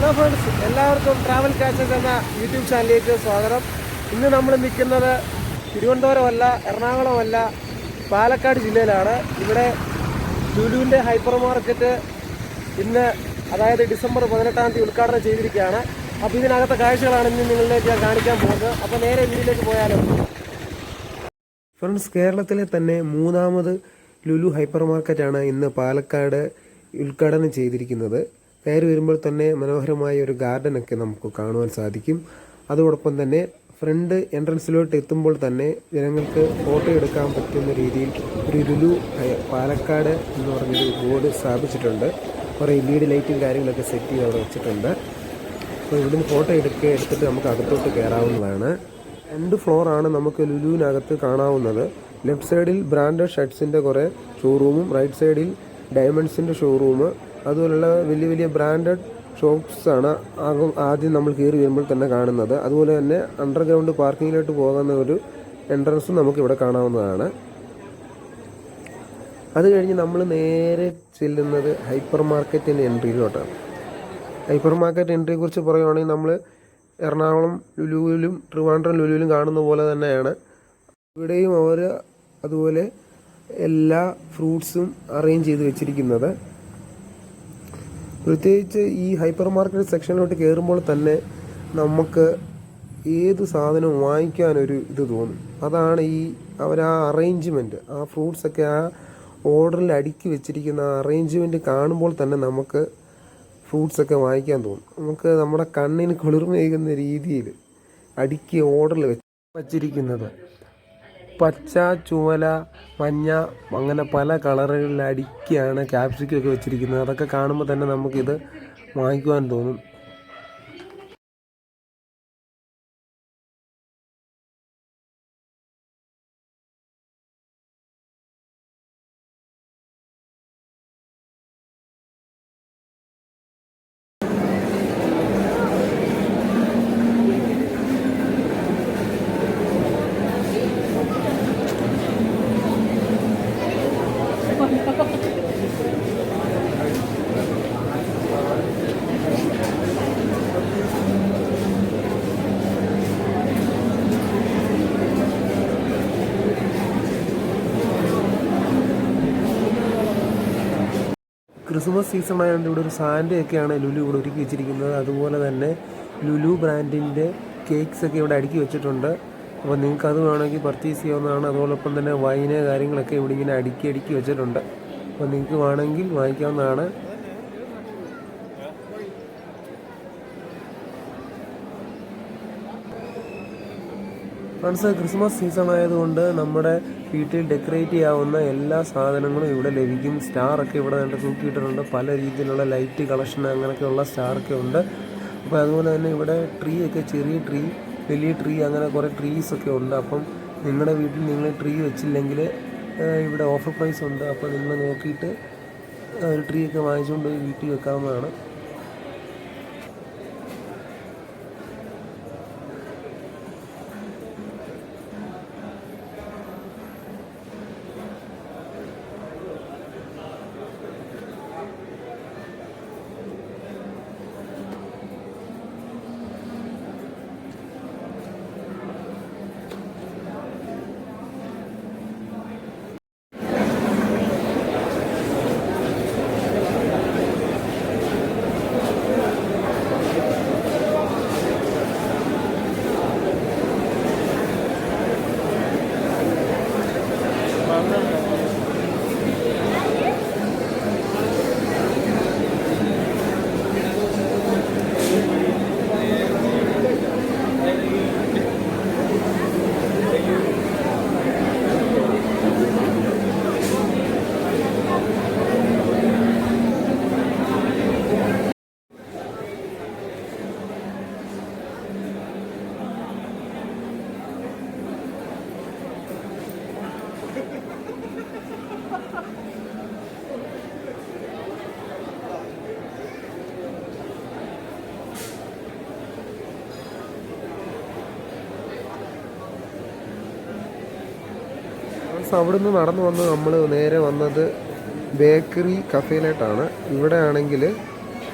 Hello friends, എല്ലാവർക്കും travel catches എന്ന YouTube ചാനലിലേക്ക് സ്വാഗതം. ഇന്ന് നമ്മൾ നിൽക്കുന്നത് തിരുവനന്തപുരമല്ല, എറണാകുളമല്ല, പാലക്കാട് ജില്ലയിലാണ്. ഇവിടെ ലുലുവിൻ്റെ ഹൈപ്പർ മാർക്കറ്റ് ഇന്ന്, അതായത് ഡിസംബർ 18 ഉദ്ഘാടനം ചെയ്തിരിക്കുകയാണ്. അപ്പോൾ ഇതിനകത്തെ കാഴ്ചകളാണ് ഇന്ന് നിങ്ങളിലേക്ക് ഞാൻ കാണിക്കാൻ പോകുന്നത്. അപ്പോൾ നേരെ വീട്ടിലേക്ക് പോയാലോ. ഫ്രണ്ട്സ്, കേരളത്തിലെ തന്നെ മൂന്നാമത് ലുലു ഹൈപ്പർ മാർക്കറ്റാണ് ഇന്ന് പാലക്കാട് ഉദ്ഘാടനം ചെയ്തിരിക്കുന്നത്. കയറി വരുമ്പോൾ തന്നെ മനോഹരമായ ഒരു ഗാർഡനൊക്കെ നമുക്ക് കാണുവാൻ സാധിക്കും. അതോടൊപ്പം തന്നെ ഫ്രണ്ട് എൻട്രൻസിലോട്ട് എത്തുമ്പോൾ തന്നെ ജനങ്ങൾക്ക് ഫോട്ടോ എടുക്കാൻ പറ്റുന്ന രീതിയിൽ ഒരു ലുലു പാലക്കാട് എന്ന് പറഞ്ഞൊരു ബോർഡ് സ്ഥാപിച്ചിട്ടുണ്ട്. കുറേ LED ലൈറ്റും കാര്യങ്ങളൊക്കെ സെറ്റ് ചെയ്ത് അവിടെ വെച്ചിട്ടുണ്ട്. അപ്പോൾ ഇവിടുന്ന് ഫോട്ടോ എടുത്തിട്ട് നമുക്ക് അകത്തോട്ട് കയറാവുന്നതാണ്. 2 ഫ്ലോറാണ് നമുക്ക് ലുലുവിനകത്ത് കാണാവുന്നത്. ലെഫ്റ്റ് സൈഡിൽ ബ്രാൻഡഡ് ഷർട്ട്സിൻ്റെ കുറേ ഷോറൂമും, റൈറ്റ് സൈഡിൽ ഡയമണ്ട്സിൻ്റെ ഷോറൂം, അതുപോലുള്ള വലിയ വലിയ ബ്രാൻഡഡ് ഷോപ്സാണ് ആദ്യം നമ്മൾ കയറി വരുമ്പോൾ തന്നെ കാണുന്നത്. അതുപോലെ തന്നെ അണ്ടർഗ്രൗണ്ട് പാർക്കിങ്ങിലോട്ട് പോകുന്ന ഒരു എൻട്രൻസും നമുക്കിവിടെ കാണാവുന്നതാണ്. അത് കഴിഞ്ഞ് നമ്മൾ നേരെ ചെല്ലുന്നത് ഹൈപ്പർ മാർക്കറ്റിൻ്റെ എൻട്രിയിലോട്ടാണ്. ഹൈപ്പർ മാർക്കറ്റ് എൻട്രിയെ കുറിച്ച് പറയുകയാണെങ്കിൽ നമ്മൾ എറണാകുളം ലുലുവിലും ട്രിവാൻഡ്രം ലുലുവിലും കാണുന്ന പോലെ തന്നെയാണ് ഇവിടെയും അവർ അതുപോലെ എല്ലാ ഫ്രൂട്ട്സും അറേഞ്ച് ചെയ്ത് വെച്ചിരിക്കുന്നത്. പ്രത്യേകിച്ച് ഈ ഹൈപ്പർ മാർക്കറ്റ് സെക്ഷനിലോട്ട് കയറുമ്പോൾ തന്നെ നമുക്ക് ഏത് സാധനവും വാങ്ങിക്കാനൊരു ഇത് തോന്നും. അതാണ് ആ അറേഞ്ച്മെൻറ്റ്, ആ ഫ്രൂട്ട്സൊക്കെ ആ ഓർഡറിൽ അടുക്കി വെച്ചിരിക്കുന്ന ആ അറേഞ്ച്മെൻറ്റ് കാണുമ്പോൾ തന്നെ നമുക്ക് ഫ്രൂട്ട്സൊക്കെ വാങ്ങിക്കാൻ തോന്നും. നമുക്ക് നമ്മുടെ കണ്ണിന് കുളിർമയേകുന്ന രീതിയിൽ അടുക്കി ഓർഡറിൽ വച്ചിരിക്കുന്നത് പച്ച, ചുവല, മഞ്ഞ, അങ്ങനെ പല കളറുകളിൽ അടുക്കിയാണ് ക്യാപ്സിക്കൊക്കെ വെച്ചിരിക്കുന്നത്. അതൊക്കെ കാണുമ്പോൾ തന്നെ നമുക്കിത് വാങ്ങിക്കുവാൻ തോന്നും. ക്രിസ്മസ് സീസൺ ആയതുകൊണ്ട് ഇവിടെ ഒരു സാൻഡയൊക്കെയാണ് ലുലു ഇവിടെ ഒരുക്കി വെച്ചിരിക്കുന്നത്. അതുപോലെ തന്നെ ലുലു ബ്രാൻഡിൻ്റെ കേക്ക്സൊക്കെ ഇവിടെ അടുക്കി വെച്ചിട്ടുണ്ട്. അപ്പോൾ നിങ്ങൾക്ക് അത് വേണമെങ്കിൽ പർച്ചേസ് ചെയ്യാവുന്നതാണ്. അതോടൊപ്പം തന്നെ വൈന് കാര്യങ്ങളൊക്കെ ഇവിടെ ഇങ്ങനെ അടുക്കി വെച്ചിട്ടുണ്ട്. അപ്പോൾ നിങ്ങൾക്ക് വേണമെങ്കിൽ വാങ്ങിക്കാവുന്നതാണ്. ഫ്രണ്ട്സ്, ക്രിസ്മസ് സീസൺ ആയതുകൊണ്ട് നമ്മുടെ വീട്ടിൽ ഡെക്കറേറ്റ് ചെയ്യാവുന്ന എല്ലാ സാധനങ്ങളും ഇവിടെ ലഭിക്കും. സ്റ്റാറൊക്കെ ഇവിടെ നല്ല തൂക്കിയിട്ടിട്ടുണ്ട്. പല രീതിയിലുള്ള ലൈറ്റ് കളക്ഷൻ അങ്ങനെയൊക്കെയുള്ള സ്റ്റാറൊക്കെ ഉണ്ട്. അപ്പോൾ അതുപോലെ തന്നെ ഇവിടെ ട്രീ ഒക്കെ, ചെറിയ ട്രീ, വലിയ ട്രീ, അങ്ങനെ കുറേ ട്രീസൊക്കെ ഉണ്ട്. അപ്പം നിങ്ങളുടെ വീട്ടിൽ നിങ്ങൾ ട്രീ വെച്ചില്ലെങ്കിൽ ഇവിടെ ഓഫർ പ്രൈസ് ഉണ്ട്. അപ്പോൾ നിങ്ങൾ നോക്കിയിട്ട് ഒരു ട്രീ ഒക്കെ വാങ്ങിച്ചുകൊണ്ട് വീട്ടിൽ വെക്കാവുന്നതാണ്. അവിടെ നിന്ന് നടന്നു വന്ന് നമ്മൾ നേരെ വന്നത് ബേക്കറി കഫേയിലോട്ടാണ്. ഇവിടെ ആണെങ്കിൽ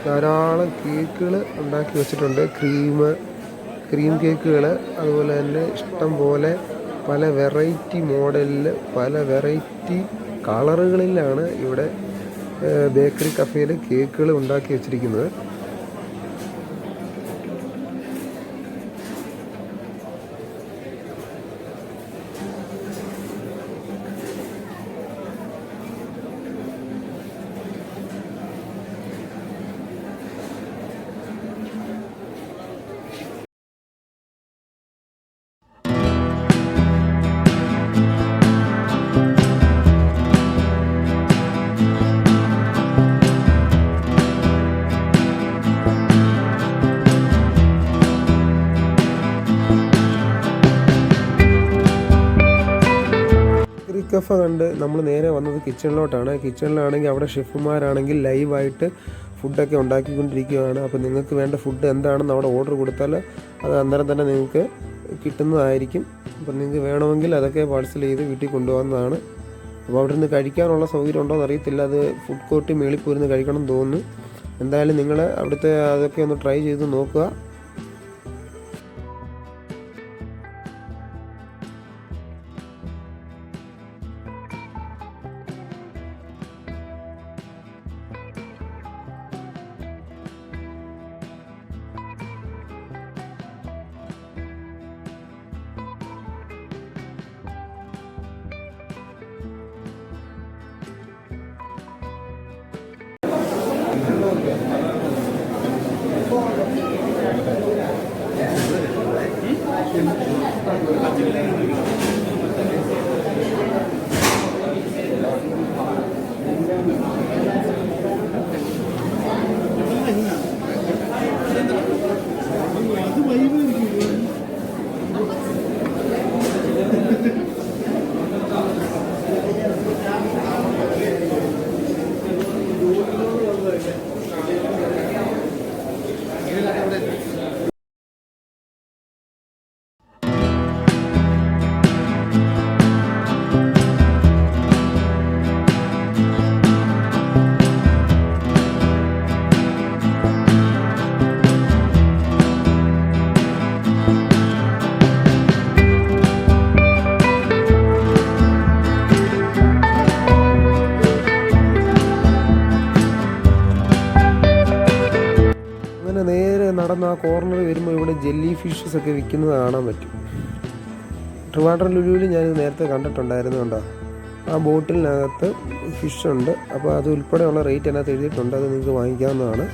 ധാരാളം കേക്കുകൾ ഉണ്ടാക്കി വെച്ചിട്ടുണ്ട്. ക്രീം കേക്കുകൾ, അതുപോലെ തന്നെ ഇഷ്ടം പോലെ പല വെറൈറ്റി മോഡലിൽ പല വെറൈറ്റി കളറുകളിലാണ് ഇവിടെ ബേക്കറി കഫേയിൽ കേക്കുകൾ ഉണ്ടാക്കി വെച്ചിരിക്കുന്നത്. കഫ കണ്ട് നമ്മൾ നേരെ വന്നത് കിച്ചണിലോട്ടാണ്. കിച്ചണിലാണെങ്കിൽ അവിടെ ഷെഫുമാരാണെങ്കിൽ ലൈവായിട്ട് ഫുഡൊക്കെ ഉണ്ടാക്കിക്കൊണ്ടിരിക്കുകയാണ്. അപ്പോൾ നിങ്ങൾക്ക് വേണ്ട ഫുഡ് എന്താണെന്ന് അവിടെ ഓർഡർ കൊടുത്താൽ അത് അന്നേരം തന്നെ നിങ്ങൾക്ക് കിട്ടുന്നതായിരിക്കും. അപ്പോൾ നിങ്ങൾക്ക് വേണമെങ്കിൽ അതൊക്കെ പാഴ്സൽ ചെയ്ത് വീട്ടിൽ കൊണ്ടുപോകുന്നതാണ്. അപ്പോൾ അവിടെ നിന്ന് കഴിക്കാനുള്ള സൗകര്യം ഉണ്ടോ എന്ന് അറിയത്തില്ല. അത് ഫുഡ് കോർട്ട് മേളിൽ പോയിരുന്ന് കഴിക്കണം എന്ന് തോന്നുന്നു. എന്തായാലും നിങ്ങൾ അവിടുത്തെ അതൊക്കെ ഒന്ന് ട്രൈ ചെയ്ത് നോക്കുക. നേരെ നടന്ന് ആ കോർണർ വരുമ്പോൾ ഇവിടെ ജെല്ലി ഫിഷസ് ഒക്കെ വിൽക്കുന്നത് കാണാൻ പറ്റും. ട്രിവാൻഡ്രം ലുലുവിൽ ഞാനിത് നേരത്തെ കണ്ടിട്ടുണ്ടായിരുന്നു. കണ്ടോ, ആ ബോട്ടിലിനകത്ത് ഫിഷുണ്ട്. അപ്പോൾ അത് ഉൾപ്പെടെയുള്ള റേറ്റ് അതിനകത്ത് എഴുതിയിട്ടുണ്ട്. അത് നിങ്ങൾക്ക് വാങ്ങിക്കാവുന്നതാണ്.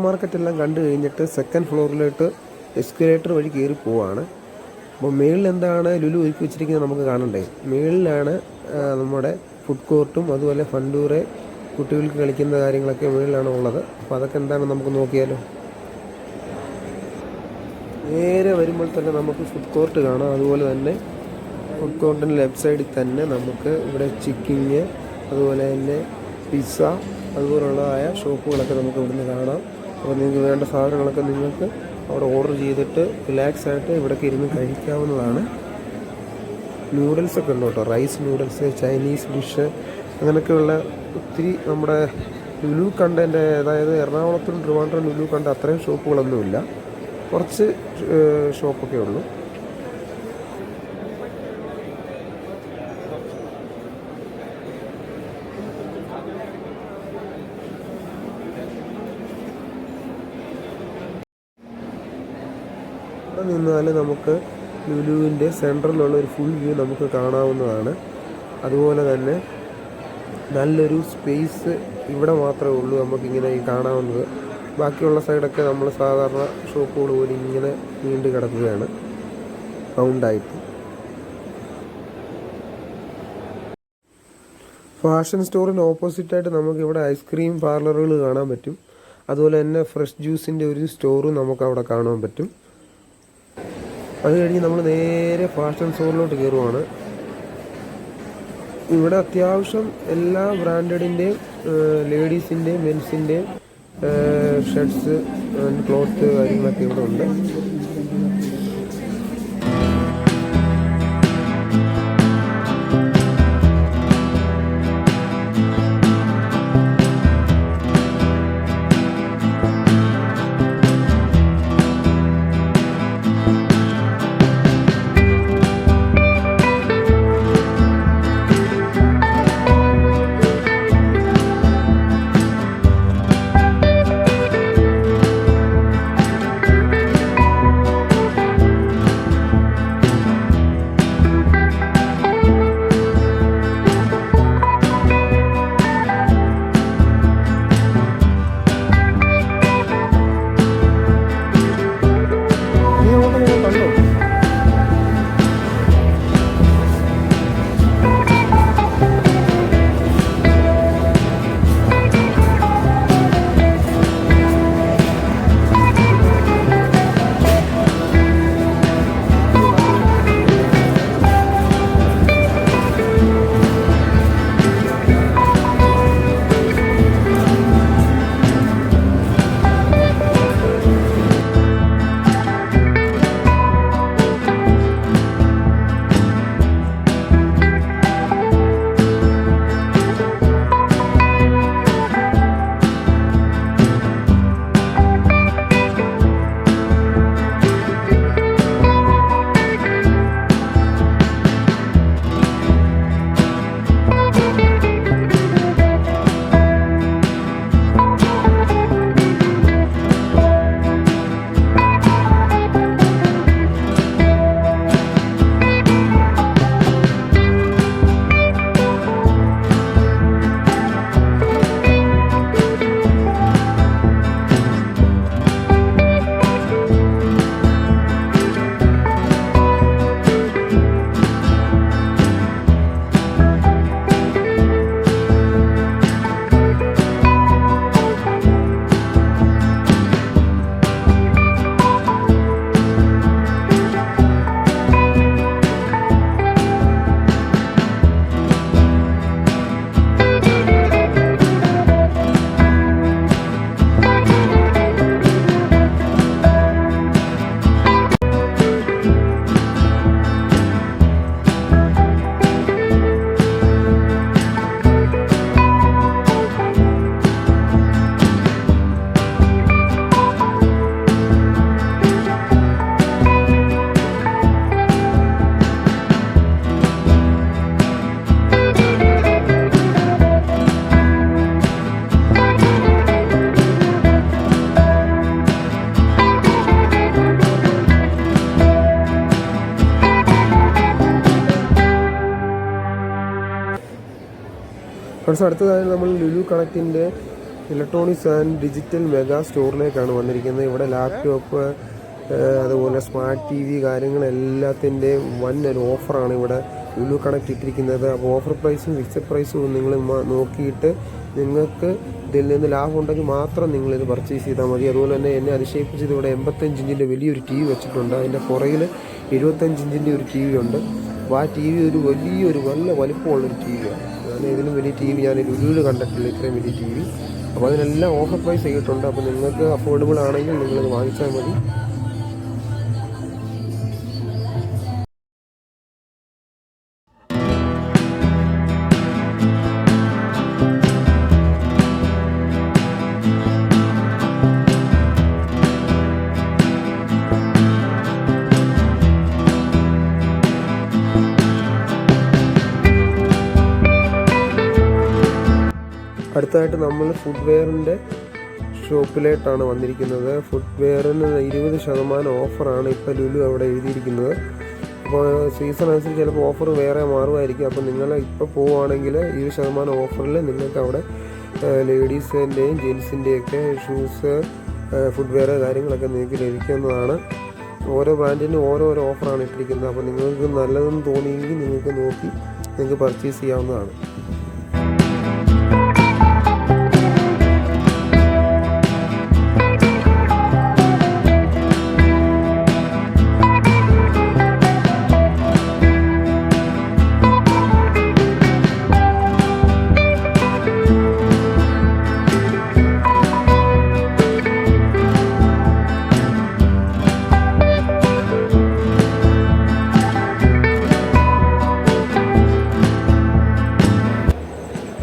മാർക്കറ്റ് എല്ലാം കണ്ടു കഴിഞ്ഞിട്ട് സെക്കൻഡ് ഫ്ലോറിലോട്ട് എസ്കലേറ്റർ വഴി കയറി പോവാണ്. അപ്പോൾ മേളിൽ എന്താണ് ലുലു ഒരുക്കി വെച്ചിരിക്കുന്നത് നമുക്ക് കാണണ്ടേ. മേളിലാണ് നമ്മുടെ ഫുഡ് കോർട്ടും അതുപോലെ ഫണ്ടൂറെ കുട്ടികൾക്ക് കളിക്കുന്ന കാര്യങ്ങളൊക്കെ മേളിലാണ് ഉള്ളത്. അപ്പോൾ അതൊക്കെ എന്താണെന്ന് നമുക്ക് നോക്കിയാലോ. നേരെ വരുമ്പോൾ തന്നെ നമുക്ക് ഫുഡ് കോർട്ട് കാണാം. അതുപോലെ തന്നെ ഫുഡ് കോർട്ടിൻ്റെ ലെഫ്റ്റ് സൈഡിൽ തന്നെ നമുക്ക് ഇവിടെ ചിക്കിങ്, അതുപോലെ തന്നെ പിസ്സ, അതുപോലുള്ളതായ ഷോപ്പുകളൊക്കെ നമുക്ക് ഇവിടുന്ന് കാണാം. അപ്പോൾ നിങ്ങൾക്ക് വേണ്ട സാധനങ്ങളൊക്കെ നിങ്ങൾക്ക് അവിടെ ഓർഡർ ചെയ്തിട്ട് റിലാക്സ് ആയിട്ട് ഇവിടേക്ക് ഇരുന്ന് കഴിക്കാവുന്നതാണ്. നൂഡിൽസൊക്കെ ഉണ്ട് കേട്ടോ, റൈസ് നൂഡിൽസ്, ചൈനീസ് ഡിഷ്, അങ്ങനെയൊക്കെയുള്ള ഒത്തിരി നമ്മുടെ ലുലു കണ്ടതിൻ്റെ, അതായത് എറണാകുളത്തും ട്രിവാൻഡ്രം ലുലു കണ്ട അത്രയും ഷോപ്പുകളൊന്നുമില്ല, കുറച്ച് ഷോപ്പൊക്കെ ഉള്ളൂ. അവിടെ നിന്നാൽ നമുക്ക് ലുലുവിൻ്റെ സെൻട്രലിലുള്ള ഒരു ഫുൾ വ്യൂ നമുക്ക് കാണാവുന്നതാണ്. അതുപോലെ തന്നെ നല്ലൊരു സ്പേസ് ഇവിടെ മാത്രമേ ഉള്ളൂ നമുക്കിങ്ങനെ ഈ കാണാവുന്നത്. ബാക്കിയുള്ള സൈഡൊക്കെ നമ്മൾ സാധാരണ ഷോപ്പുകൾ പോലെ ഇങ്ങനെ നീണ്ടു കിടക്കുകയാണ് റൗണ്ടായിട്ട്. ഫാഷൻ സ്റ്റോറിന് ഓപ്പോസിറ്റായിട്ട് നമുക്കിവിടെ ഐസ്ക്രീം പാർലറുകൾ കാണാൻ പറ്റും. അതുപോലെ തന്നെ ഫ്രഷ് ജ്യൂസിൻ്റെ ഒരു സ്റ്റോറും നമുക്ക് അവിടെ കാണാൻ പറ്റും. അത് കഴിഞ്ഞ് നമ്മൾ നേരെ ഫാഷൻ സ്റ്റോറിലോട്ട് കയറുവാണ്. ഇവിടെ അത്യാവശ്യം എല്ലാ ബ്രാൻഡഡിൻ്റെയും ലേഡീസിൻ്റെയും മെൻസിൻ്റെയും ഷർട്ട്സ്, ക്ലോത്ത് കാര്യങ്ങളൊക്കെ ഇവിടെ ഉണ്ട്. ഫ്രണ്ട്സ്, അടുത്തതായി നമ്മൾ ലുലു കണക്റ്റിൻ്റെ ഇലക്ട്രോണിക്സ് ആൻഡ് ഡിജിറ്റൽ മെഗാ സ്റ്റോറിലേക്കാണ് വന്നിരിക്കുന്നത്. ഇവിടെ ലാപ്ടോപ്പ്, അതുപോലെ സ്മാർട്ട് ടി വി കാര്യങ്ങളെല്ലാത്തിൻ്റെയും വൻ ഒരു ഓഫറാണ് ഇവിടെ ലുലു കണക്ട് ഇട്ടിരിക്കുന്നത്. അപ്പോൾ ഓഫർ പ്രൈസും ഫിക്സഡ് പ്രൈസും നിങ്ങൾ നോക്കിയിട്ട് നിങ്ങൾക്ക് ഇതിൽ നിന്ന് ലാഭം ഉണ്ടെങ്കിൽ മാത്രം നിങ്ങളിത് പർച്ചേസ് ചെയ്താൽ മതി. അതുപോലെ തന്നെ എന്നെ അതിശയിപ്പിച്ചത് ഇവിടെ 85 ഇഞ്ചിൻ്റെ വലിയൊരു ടി വി വെച്ചിട്ടുണ്ട്. അതിൻ്റെ പുറകിൽ 75 ഇഞ്ചിൻ്റെ ഒരു ടി വി ഉണ്ട്. അപ്പോൾ ആ ടി വി ഒരു നല്ല വലിപ്പമുള്ളൊരു ടി വിയാണ്. ഇതിലും വലിയ ടി വി ഞാൻ ലുലുവിൽ കണ്ടിട്ടില്ല, ഇത്രയും വലിയ ടി വി. അപ്പോൾ അതിനെല്ലാം ഓഫർ പ്രൈസ് ചെയ്തിട്ടുണ്ട്. അപ്പോൾ നിങ്ങൾക്ക് അഫോർഡബിൾ ആണെങ്കിൽ നിങ്ങളത് വാങ്ങിച്ചാൽ മതി. അടുത്തതായിട്ട് നമ്മൾ ഫുട്വെയറിൻ്റെ ഷോപ്പിലേട്ടാണ് വന്നിരിക്കുന്നത്. ഫുട്വെയറിന് 20% ഓഫറാണ് ഇപ്പോൾ ലുലു അവിടെ എഴുതിയിരിക്കുന്നത്. അപ്പോൾ സീസൺ അനുസരിച്ച് ചിലപ്പോൾ ഓഫർ വേറെ മാറുമായിരിക്കും. അപ്പോൾ നിങ്ങൾ ഇപ്പോൾ പോവുകയാണെങ്കിൽ 20% ഓഫറിൽ നിങ്ങൾക്ക് അവിടെ ലേഡീസിൻ്റെയും ജെൻസിൻ്റെയൊക്കെ ഷൂസ്, ഫുട്വെയർ കാര്യങ്ങളൊക്കെ നിങ്ങൾക്ക് ലഭിക്കുന്നതാണ്. ഓരോ ബ്രാൻഡിനും ഓരോരോ ഓഫറാണ് ഇട്ടിരിക്കുന്നത്. അപ്പോൾ നിങ്ങൾക്ക് നല്ലതെന്ന് തോന്നിയെങ്കിൽ നിങ്ങൾക്ക് പർച്ചേസ് ചെയ്യാവുന്നതാണ്.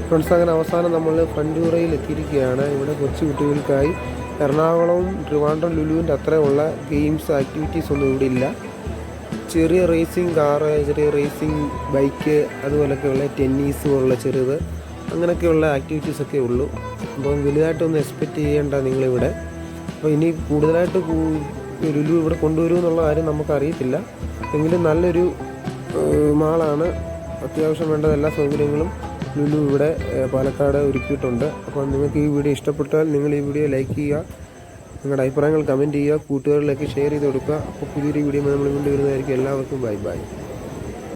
ഫ്രണ്ട്സ്, അങ്ങനെ അവസാനം നമ്മൾ ഫ്രണ്ടൂറയിൽ എത്തിയിരിക്കുകയാണ്. ഇവിടെ കൊച്ചു കുട്ടികൾക്കായി എറണാകുളവും ട്രിവാൻഡ്രം ലുലുവിൻ്റെ അത്രയുള്ള ഗെയിംസ് ആക്ടിവിറ്റീസ് ഒന്നും ഇവിടെ ഇല്ല. ചെറിയ റേസിംഗ് കാറ്, ചെറിയ റേസിംഗ് ബൈക്ക്, അതുപോലൊക്കെയുള്ള ടെന്നീസ് പോലുള്ള ചെറുത് അങ്ങനെയൊക്കെയുള്ള ആക്ടിവിറ്റീസൊക്കെ ഉള്ളൂ. അപ്പം വലുതായിട്ടൊന്നും എക്സ്പെക്റ്റ് ചെയ്യേണ്ട നിങ്ങളിവിടെ. അപ്പോൾ ഇനി കൂടുതലായിട്ട് ലുലു ഇവിടെ കൊണ്ടുവരുമെന്നുള്ള കാര്യം നമുക്കറിയത്തില്ല. എങ്കിലും നല്ലൊരു മാളാണ്. അത്യാവശ്യം വേണ്ട എല്ലാ സൗകര്യങ്ങളും ലുലു ഇവിടെ പാലക്കാട് ഒരുക്കിയിട്ടുണ്ട്. അപ്പോൾ നിങ്ങൾക്ക് ഈ വീഡിയോ ഇഷ്ടപ്പെട്ടാൽ നിങ്ങൾ ഈ വീഡിയോ ലൈക്ക് ചെയ്യുക, നിങ്ങളുടെ അഭിപ്രായങ്ങൾ കമൻറ്റ് ചെയ്യുക, കൂട്ടുകാരിലേക്ക് ഷെയർ ചെയ്ത് കൊടുക്കുക. അപ്പോൾ പുതിയൊരു വീഡിയോ നമ്മൾ കൊണ്ടുവരുന്നതായിരിക്കും. എല്ലാവർക്കും ബൈ.